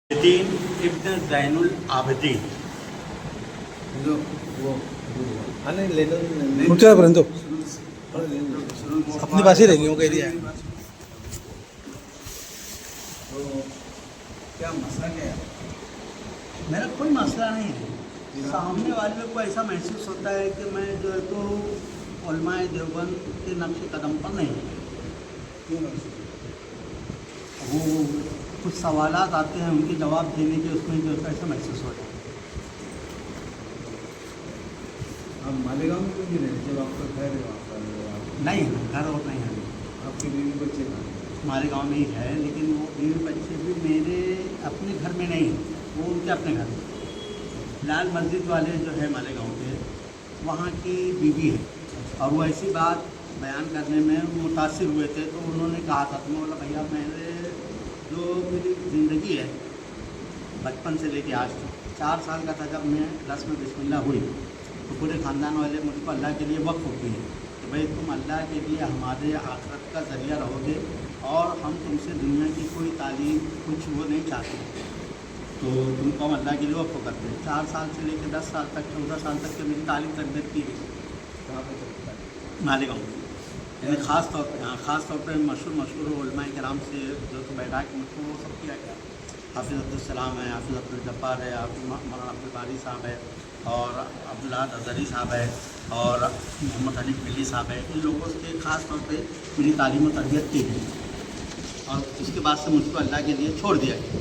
दीन इब्न ज़ैनुल आबिदीन जो वो नहीं लेना ऊंचा परंतु अपनी पास ही रहेंगे वो कह दिया है। तो क्या मसला क्या है? मेरा कोई मसला नहीं है। सामने वाले को ऐसा महसूस होता है कि मैं जो है तो उलमाए देवबंद के नक्श कदम पर नहीं हूँ। क्यों महसूस? वो कुछ सवालात आते हैं, उनके जवाब देने के उसमें जो है ऐसा महसूस हो जाता है। आप मालेगांव में क्यों नहीं रहे जब आपका घर है वहाँ पर? नहीं है, घर और नहीं है। आपके बीवी बच्चे कहाँ हैं? हमारे गांव में ही है, लेकिन वो बीवी बच्चे भी मेरे अपने घर में नहीं हैं, वो उनके अपने घर में। लाल मस्जिद वाले जो है हमारे गांव के, वहाँ की बीवी है, और वो ऐसी बात बयान करने में मुतासिर हुए थे। तो उन्होंने कहा था, तो मैं बोला भैया मेरे जो मेरी ज़िंदगी है बचपन से लेके आज तक 4 साल का था जब मैं क्लास में बिस्मिल्लाह हुई, तो पूरे ख़ानदान वाले मुझको अल्लाह के लिए वक्फ होती है कि भाई तुम अल्लाह के लिए हमारे आखिरत का ज़रिया रहोगे, और हम तुमसे दुनिया की कोई तालीम कुछ वो नहीं चाहते, तो तुमको हम अल्लाह के लिए वक्फ करते हैं। 4 साल से लेकर 10 साल तक 14 साल तक के मेरी तालीम तरबियत की गई कहाँ पे चलता है? मालेगांव में। यानी ख़ास तौर पर मशहूर उलमाए कराम से जो तो बैठा के मुझको वो सब किया गया। हाफिज़ अब्दुलसलाम है, हाफिज़ अब्दुल जब्बार है, मौलाना अब्दुल बारी साहब है, और अब्दुल्ला अज़हरी साहब है, और मोहम्मद अली बिल्ली साहब है। इन लोगों से ख़ास तौर पे मेरी तालीम और तरबियत की गई, और उसके बाद से मुझको अल्लाह के लिए छोड़ दिया गया।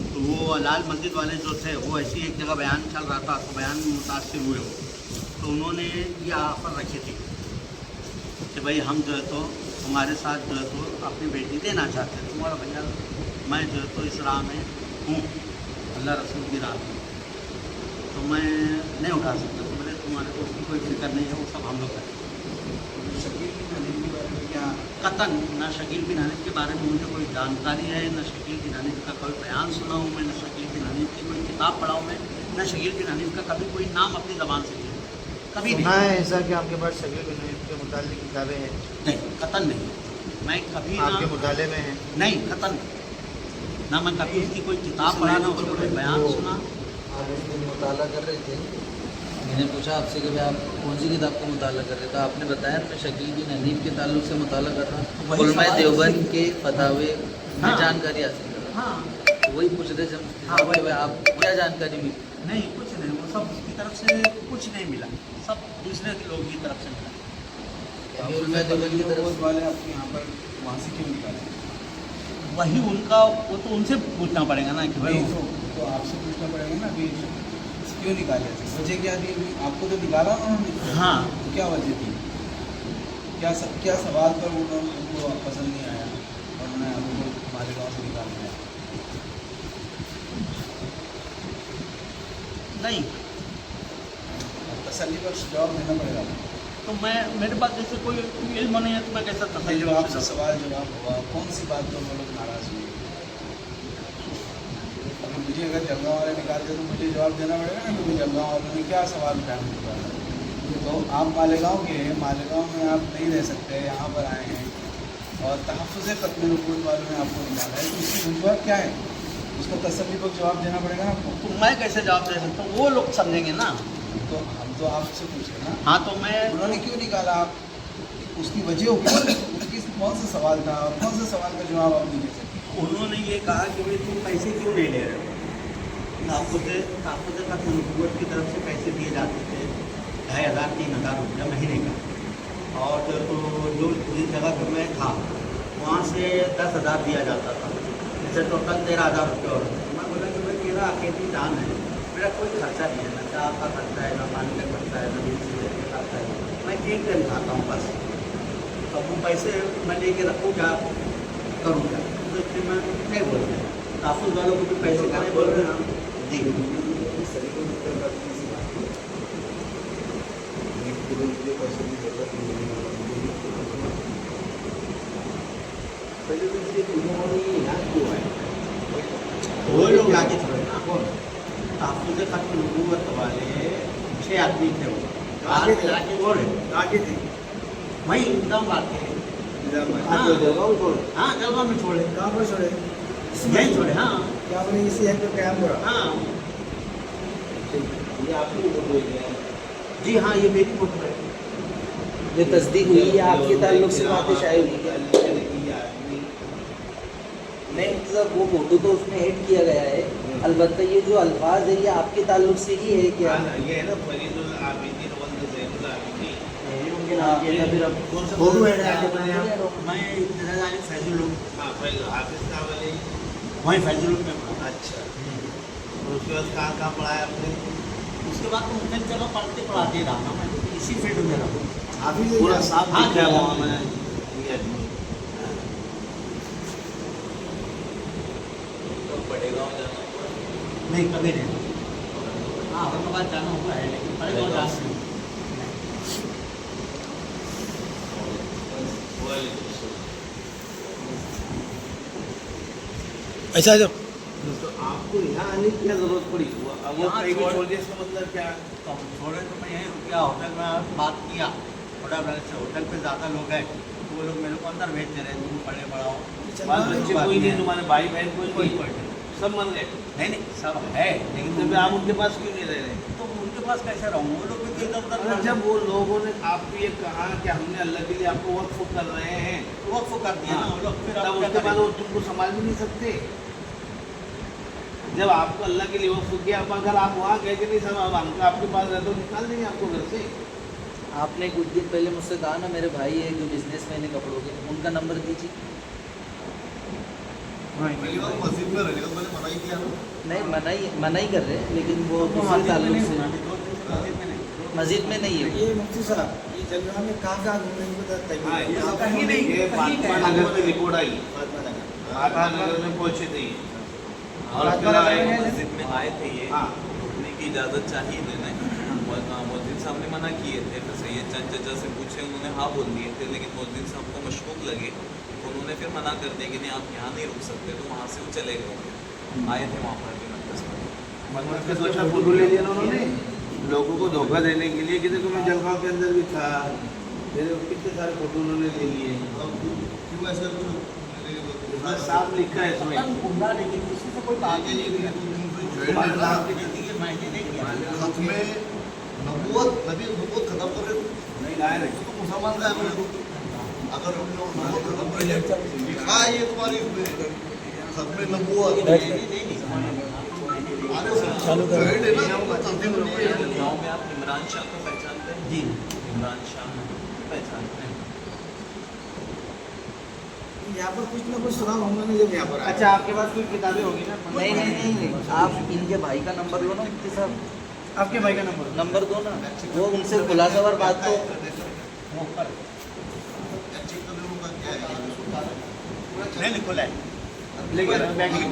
तो वो लाल मस्जिद वाले जो थे, वो ऐसी एक जगह बयान चल रहा था, तो बयान में मुतासिर हुए हो, तो उन्होंने ये ऑफ़र रखी थी कि भाई हम जो है तो हमारे साथ जो है तो अपनी बेटी देना चाहते हैं। तुम्हारा भैया मैं जो है तो इस राह में हूँ, अल्लाह रसूल की राह में, तो मैं नहीं उठा सकता। तो बोले तुम्हारे को उसकी कोई फिक्र नहीं है, वो सब हम लोग करें। शकील बिन हनीफ के बारे में क्या? कतन ना शकील बिन हनीफ के बारे में मुझे कोई जानकारी है, न शकील बिन हनीफ का कोई बयान सुना हूँ मैं, न शकील बिन हनीफ की कोई किताब पढ़ा हूँ मैं, न शकील बिन हनीफ का कभी कोई नाम अपनी ज़बान से लिया, कभी सुना नहीं। है ऐसा कि आपके पास शकील बिन हनीफ के मुतालिक किताबें हैं? नहीं, कतन नहीं। मैं कभी आपके ना, मुताले में हैं? नहीं कतन ना, मैं कभी उसकी कोई किताब पढ़ा ना उसका कोई बयान सुना। आप उस दिन मुताला कर रहे थे, मैंने पूछा आपसे कि भाई आप कौन सी किताब का मुताला कर रहे थे? आपने बताया मैं शकील बिन हनीफ के ताल्लुक से मुताला कर रहा हूँ, वही उलमाए सवाल देवबंद उससे- के फतावे में हाँ। जानकारी हासिल कर रहा हाँ, हूँ। वही पूछ रहे थे हाँ, वही। भाई आप क्या जानकारी मिली? नहीं कुछ नहीं, वो सब उसकी तरफ से कुछ नहीं मिला, सब दूसरे लोग की तरफ से मिला। यानी उलमाए देवबंद की तरफ वो वाले आपके यहाँ पर वहाँ से क्यों निकाले? वही उनका, वो तो उनसे पूछना पड़ेगा ना कि भाई नहीं, तो आपसे पूछना पड़ेगा ना अभी क्यों निकाले थे, वजह क्या थी? अभी आपको तो निकाला उन्होंने, हाँ, तो क्या वजह थी? क्या सवाल पर उनको पसंद नहीं आया और उन्होंने आपको मालेगांव से निकाल दिया? नहीं तसल्ली बख्श जवाब देना पड़ेगा। तो मैं, मेरे पास जैसे कोई इल्म नहीं है तो मैं कैसा नहीं, तसल्ली जो बख्श आपसे सवाल जवाब हुआ, कौन सी बात पर वो लोग नाराज़ हुए? अगर मुझे जलगांव वाले निकालते तो मुझे जवाब देना पड़ेगा ना कि मुझे जलगांव वालों ने क्या सवाल उठाया मुझे। तो आप मालेगांव के हैं, मालेगांव में आप नहीं रह सकते, यहाँ पर आए हैं और तहफ़्फ़ुज़ ख़त्म नबूवत वालों ने आपको निकाला है, तो उसकी वजूहत क्या है? उसका तसल्ली बख्श जवाब देना पड़ेगा ना आपको। तो मैं कैसे जवाब दे सकता हूँ, वो लोग समझेंगे ना। तो हम तो आपसे पूछ रहे हैं ना, हाँ, तो मैं, उन्होंने क्यों निकाला? आप उसकी वजह होगी, उसकी कौन सा सवाल था और कौन सा सवाल का जवाब आप नहीं दे सकते? उन्होंने ये कहा कि भाई तुम पैसे क्यों नहीं ले रहे हो। तहफ़्फ़ुज़ ख़त्म नबूवत की तरफ से पैसे दिए जाते थे 2,500 3,000 रुपया महीने का, और तो जो जिस जगह पर मैं था वहाँ से 10,000 दिया जाता था, जैसे टोटल 13,000 रुपये और मैं बोला कि भाई मेरा अकेली जान है, मेरा कोई खर्चा नहीं है, ना चाय का खर्चा है, ना पानी का खर्चा है, ना बिजली का खर्चा है, मैं एक दिन खाता हूँ बस। तो वो पैसे मैं लेके रखूँ क्या, करूँ क्या? तो इसलिए मैं नहीं बोल रहा, तहफ़्फ़ुज़ वालों को भी पैसे का नहीं बोल रहे हैं जी। वो लोग आगे थे ना, कौन तहफ़्फ़ुज़ ख़त्म नबूवत वाले 6 आदमी थे, वो आगे थे? आगे बोले आगे थे वही एकदम आगे। निज़ाम में। हाँ, जलगांव छोड़ हाँ, जलगांव में छोड़े, कहाँ पर छोड़े? यहीं छोड़े, हाँ। क्या आपने इसी है तो कैमरा हाँ ये आपकी फोटो है? जी हाँ, ये मेरी फोटो है। ये तस्दीक हुई है आपके ताल्लुक से बातें शायद हुई है? नहीं सर, वो फोटो तो उसमें ऐड किया गया है, अलबत्ता ये जो अल्फाज है ये आपके ताल्लुक से ही है क्या? ये है ना फरीदुल आबिदीन वल्द ज़ैनुल आबिदीन। उनके नाम किया था, फिर अब फोटो ऐड आके मैंने मैं इब्तिदाई वाली फैजुल हूँ, हाँ फैजुल हाफिज़ का वाले। वहीं फैजुल में पढ़ा। अच्छा, और उसके बाद कहाँ पढ़ाया आपने? उसके बाद तो मुख्तलिफ जगह पढ़ाते रहा ना मैं, इसी फील्ड में रहा। हाफिज पूरा साफ हाँ, दिख रहा है हाँ। वहाँ में ये आदमी। तो बड़े गाँव जाना हुआ? नहीं, कभी नहीं। हाँ, औरंगाबाद जाना हुआ है, लेकिन बड़े गाँव जाना नहीं। ऐसा है जब तो आपको यहाँ आने की क्या जरूरत पड़ी? अब वो यहाँ कहीं भी छोड़- छोड़ दिया, इसका मतलब क्या? तो हम छोड़े तो मैं यहीं रुक गया, होटल में बात किया, थोड़ा मेरे से होटल पे ज़्यादा लोग हैं, तो वो लोग मेरे को अंदर भेजते रहे, तुम पढ़े पढ़ाओ। बाल बच्चे कोई नहीं, तुम्हारे भाई बहन कोई कोई नहीं, सब मन गए। नहीं, सब है, लेकिन तो फिर आप उनके पास क्यों नहीं रह रहे? तो उनके पास कैसे रहूँ? वो लोग भी तो इधर अगर उधर जब वो लोगों ने आपको ये कहा कि हमने अल्लाह के लिए आपको वक्फ कर रहे हैं, वक्फ कर दिया ना वो लोग, फिर तब अब क्या उसके बाद करें? वो तुमको संभाल भी नहीं सकते। जब आपको अल्लाह के लिए वक्फ किया, अब अगर आप वहाँ गए कि नहीं सब अब हमको आपके पास रहते तो निकाल देंगे आपको घर से। आपने कुछ दिन पहले मुझसे कहा ना, मेरे भाई है जो बिजनेसमैन है कपड़ों के, उनका नंबर दीजिए। मस्जिद में रहेगा, मैंने मना ही किया ना। नहीं, मना ही कर रहे हैं, लेकिन वो दूसरे ताल्लुक से मस्जिद में नहीं है। ये मुफ्ती साहब ये जलगांव में कहाँ घूमने को हाँ, ये तैयार कहीं नहीं, ये कहीं फातिमा नहीं। नगर में रिपोर्ट आई, फातिमा नगर में पहुंचे थे ये। और फिर आए मस्जिद में आए थे ये, हाँ। रुकने की इजाज़त चाहिए इन्होंने, मस्जिद साहब ने मना किए थे। फिर सैयद चंद चचा से पूछे, उन्होंने हाँ बोल दिए थे, लेकिन मस्जिद साहब को मशकूक लगे, तो उन्होंने फिर मना कर दिया कि नहीं आप यहाँ नहीं रुक सकते, तो वहाँ से वो चले गए। आए थे वहाँ पर भी मरकज़ में। मतलब के 2-4 फोटो ले लिया ना उन्होंने, लोगों को धोखा देने के लिए कि देखो मैं जलगांव के अंदर भी था, मेरे कितने सारे फोटो उन्होंने ले लिए। क्यों ऐसा इसमें साफ लिखा है इसमें। गुमराह लेकिन किसी से कोई बात ही नहीं किया। आपकी ज़िंदगी मैंने नहीं किया। खत्मे नबूवत नबी नबूवत खत्म कर रहे हो नहीं लाए रहे तो मुसलमान का है अगर नबूवत खत्म कर लिखा है ये तुम्हारी इसमें खत्मे नबूवत चालू कर गाँव में आप इमरान शाह को पहचानते हैं? जी, इमरान शाह पहचानते हैं? यहाँ पर कुछ ना कुछ सुराग होंगे ना जब यहाँ पर आए। अच्छा, आपके पास कोई किताबें होगी ना? नहीं, आप इनके भाई का नंबर लो ना मुफ्ती साहब, आपके भाई का नंबर नंबर दो ना, वो उनसे खुलासावर बात तो वो कर नहीं खुला है, लेकिन बैंकिंग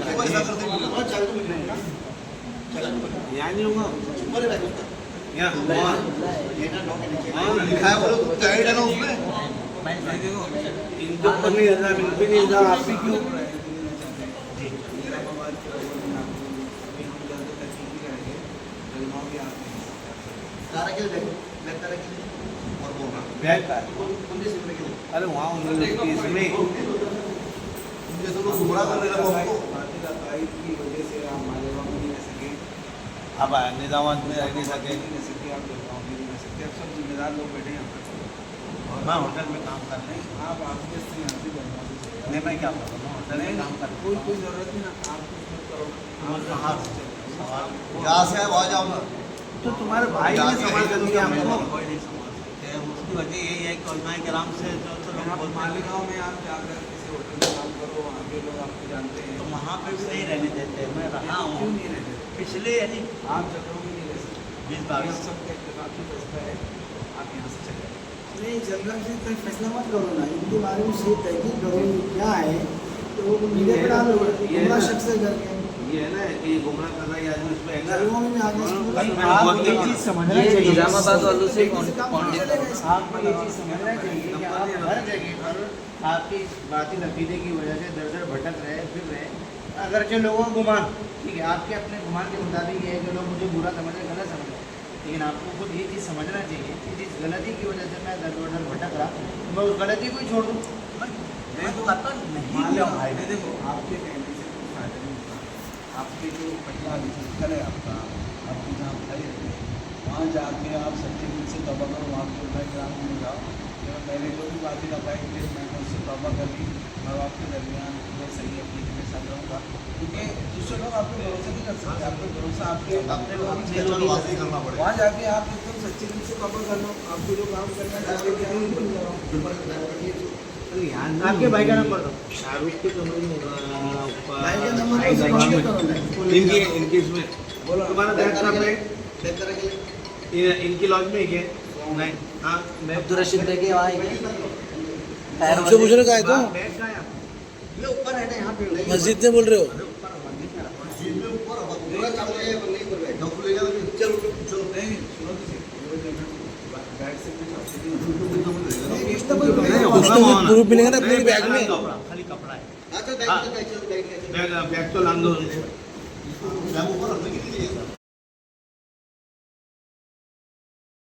यहाँ नहीं होगा, यहाँ लिखा है बोलो तो गाइड है ना उसमें इनके ऊपर नहीं इल्जाम, इन पे नहीं इल्जाम, आप भी क्यों? और बोलना बैंक का अरे वहाँ उन्होंने इसमें जैसे लोग गुमराह करने लगा हमको अब निजामात में रह नहीं सके। मैं होटल में काम कर रही हूँ। नहीं, मैं क्या कर रहा हूँ, होटल में काम कर रहा हूँ। कोई जरूरत नहीं ना आप कुछ करो। हाँ, सवाल यहाँ से है वहाँ जाओ ना तो तुम्हारे भाई ने समाज कर दिया हमको। कोई नहीं समझ सकते। उसकी वजह यही है कि उलमाए कराम से जो लोग बोलते हैं, मालेगांव में आप जाकर किसी होटल में काम करो, वहाँ के लोग आपको जानते हैं। तो वहाँ पे भी नहीं रहने देते। मैं रहा क्यों हूँ नहीं रहते? पिछले यानी आप जगहों में नहीं रह सकते। 20-22 सबका इत्तेफाक की फैसला है, आप यहाँ से चले नहीं जलगांव से कोई फैसला मत करो ना, इनके बारे में सही तहकीक करो क्या है, तो वो मीडिया पे डालो, गुमराह शख्स है करके। ये है ना कि ये गुमराह कर रहा है आदमी, इसमें है ना। जलगांव में आगे आप ये चीज़ समझना ये चाहिए। निजामाबाद वालों से काम कॉन्टेक्ट आपको ये चीज़ समझना चाहिए कि आप हर जगह पर आपकी बाती नतीजे की वजह से दर दर भटक रहे फिर रहे, अगरचे लोगों को गुमान ठीक है, आपके अपने गुमान के मुताबिक ये है कि लोग मुझे बुरा समझ रहे, गलत समझ रहे, लेकिन आपको खुद ये चीज़ समझना चाहिए कि जिस गलती की वजह से मैं दर बदर भटक रहा, तो मैं उस गलती को ही छोड़ दूँ। मैं कतल नहीं किया भाई। देखो आपके कहने से कुछ फायदा नहीं होता, आपके जो पटना घर है आपका, आपकी जहाँ खड़े रहते हैं, वहाँ जाके आप सच्चे दिल से तौबा करो, वहाँ के उलमा किराम में जाओ कि मैंने जो भी बातें लगाई थी मैंने उससे तौबा कर ली, मैं आपके दरमियान मैं सही अकीदे के साथ रहूँगा। क्योंकि दूसरे लोग आप पे भरोसा नहीं कर सकते, आप पे भरोसा आपके अपने लोग ही कर सकते हैं। वहाँ जाके आप एकदम सच्चे दिल से तौबा कर लो, आपको जो काम करना है जाके क्या आपके भाई का नंबर दो। शाहरुख के तो नहीं भाई का नंबर तो शेयर करो ना। इनकी इसमें तुम्हारा बैग कहाँ पे है? इनकी लॉज में ही है? नहीं हाँ अब्दुल रशीद देखिए वहाँ हमसे पूछ रहे का है तो बैग का है आपका? ये ऊपर है ना, यहाँ पे मस्जिद में बोल रहे हो? जीप में ऊपर अब पूरा काम है, नहीं कर रहे डॉक्टर ले जाओ, चलो चलो नहीं सुनो तो सही, बैग से कुछ ऑक्सीजन कुछ तो प्रूफ मिलेगा ना अपने बैग में। खाली कपड़ा है। अच्छा बैग बैग तो लांग दो ऊपर रखने के लिए